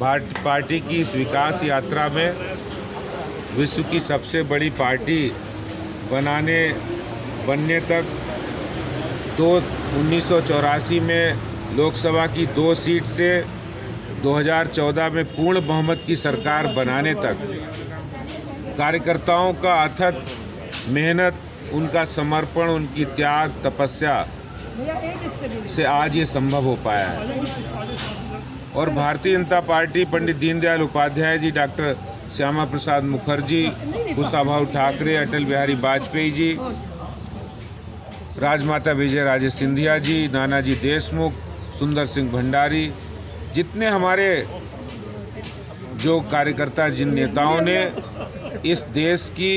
Party की इस विकास यात्रा में विश्व की सबसे बड़ी पार्टी बनने तक 1984 में लोकसभा की 2 सीट से 2014 में पूर्ण बहुमत की सरकार बनाने तक कार्यकर्ताओं का अथक मेहनत, उनका समर्पण, उनकी त्याग तपस्या से आज ये संभव हो पाया है। और भारतीय जनता पार्टी पंडित दीनदयाल उपाध्याय जी, डॉक्टर श्यामा प्रसाद मुखर्जी, कुशाभाऊ ठाकरे, अटल बिहारी वाजपेयी जी, राजमाता विजय राजे सिंधिया जी, नानाजी देशमुख, सुंदर सिंह भंडारी, जितने हमारे जो कार्यकर्ता, जिन नेताओं ने इस देश की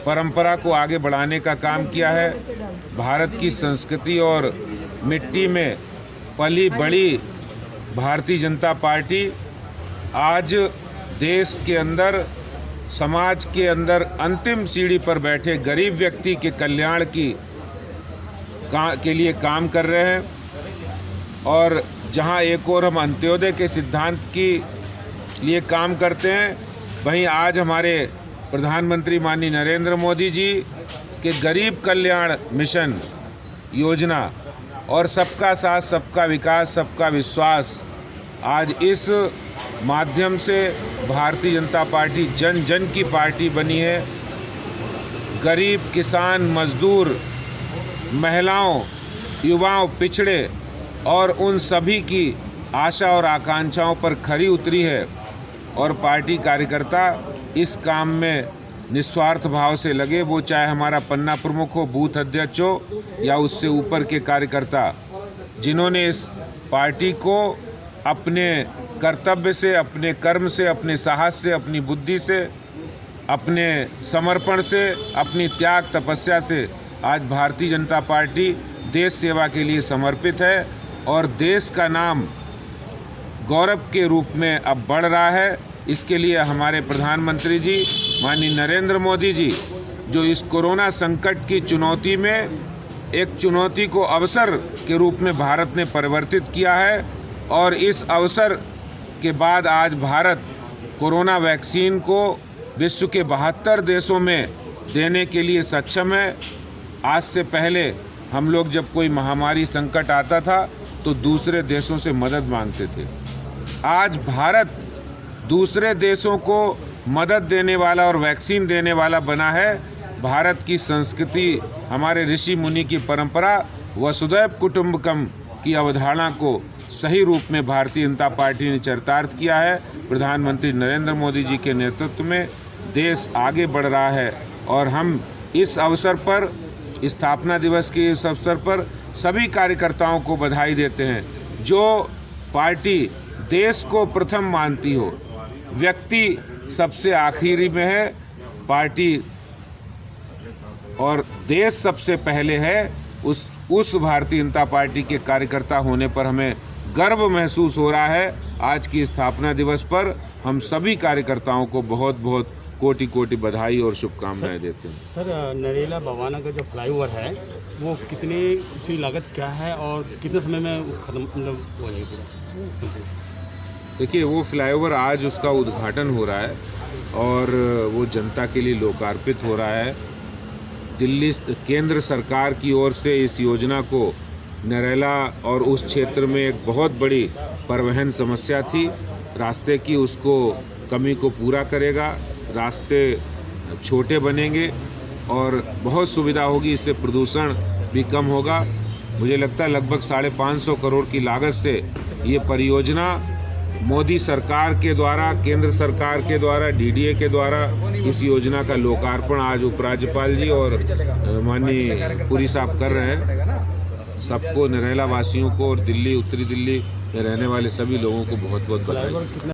परंपरा को आगे बढ़ाने का काम किया है, भारत की संस्कृति और मिट्टी में पली बड़ी भारतीय जनता पार्टी आज देश के अंदर, समाज के अंदर अंतिम सीढ़ी पर बैठे गरीब व्यक्ति के कल्याण के लिए काम कर रहे हैं। और जहां एक और हम अंत्योदय के सिद्धांत के लिए काम करते हैं, वहीं आज हमारे प्रधानमंत्री माननीय नरेंद्र मोदी जी के गरीब कल्याण मिशन योजना और सबका साथ, सबका विकास, सबका विश्वास, आज इस माध्यम से भारतीय जनता पार्टी जन जन की पार्टी बनी है। गरीब, किसान, मजदूर, महिलाओं, युवाओं, पिछड़े और उन सभी की आशा और आकांक्षाओं पर खरी उतरी है। और पार्टी कार्यकर्ता इस काम में निस्वार्थ भाव से लगे, वो चाहे हमारा पन्ना प्रमुख हो, बूथ अध्यक्ष हो या उससे ऊपर के कार्यकर्ता, जिन्होंने इस पार्टी को अपने कर्तव्य से, अपने कर्म से, अपने साहस से, अपनी बुद्धि से, अपने समर्पण से, अपनी त्याग तपस्या से आज भारतीय जनता पार्टी देश सेवा के लिए समर्पित है। और देश का नाम गौरव के रूप में अब बढ़ रहा है। इसके लिए हमारे प्रधानमंत्री जी माननीय नरेंद्र मोदी जी, जो इस कोरोना संकट की चुनौती में एक चुनौती को अवसर के रूप में भारत ने परिवर्तित किया है, और इस अवसर के बाद आज भारत कोरोना वैक्सीन को विश्व के 72 देशों में देने के लिए सक्षम है। आज से पहले हम लोग जब कोई महामारी संकट आता था तो दूसरे देशों से मदद मांगते थे। आज भारत दूसरे देशों को मदद देने वाला और वैक्सीन देने वाला बना है। भारत की संस्कृति, हमारे ऋषि मुनि की परंपरा, वसुधैव कुटुंबकम की अवधारणा को सही रूप में भारतीय जनता पार्टी ने चरितार्थ किया है। प्रधानमंत्री नरेंद्र मोदी जी के नेतृत्व में देश आगे बढ़ रहा है। और हम इस अवसर पर, स्थापना दिवस के इस अवसर पर सभी कार्यकर्ताओं को बधाई देते हैं। जो पार्टी देश को प्रथम मानती हो, व्यक्ति सबसे आखिरी में है, पार्टी और देश सबसे पहले है, उस भारतीय जनता पार्टी के कार्यकर्ता होने पर हमें गर्व महसूस हो रहा है। आज की स्थापना दिवस पर हम सभी कार्यकर्ताओं को बहुत बहुत कोटि कोटि बधाई और शुभकामनाएं देते हैं। सर, नरेला बवाना का जो फ्लाईओवर है वो कितनी उसकी लागत क्या है और कितने समय में खत्म हो जाएगी? देखिए, वो फ्लाईओवर आज उसका उद्घाटन हो रहा है और वो जनता के लिए लोकार्पित हो रहा है। दिल्ली केंद्र सरकार की ओर से इस योजना को नरेला और उस क्षेत्र में एक बहुत बड़ी परिवहन समस्या थी रास्ते की, उसको कमी को पूरा करेगा। रास्ते छोटे बनेंगे और बहुत सुविधा होगी, इससे प्रदूषण भी कम होगा। मुझे लगता है लगभग 550 करोड़ की लागत से ये परियोजना मोदी सरकार के द्वारा, केंद्र सरकार के द्वारा, डीडीए के द्वारा इस योजना का लोकार्पण आज उपराज्यपाल जी और माननीय पुरी साहब कर रहे हैं। सबको, नरेला वासियों को और दिल्ली, उत्तरी दिल्ली में रहने वाले सभी लोगों को बहुत बहुत बधाई।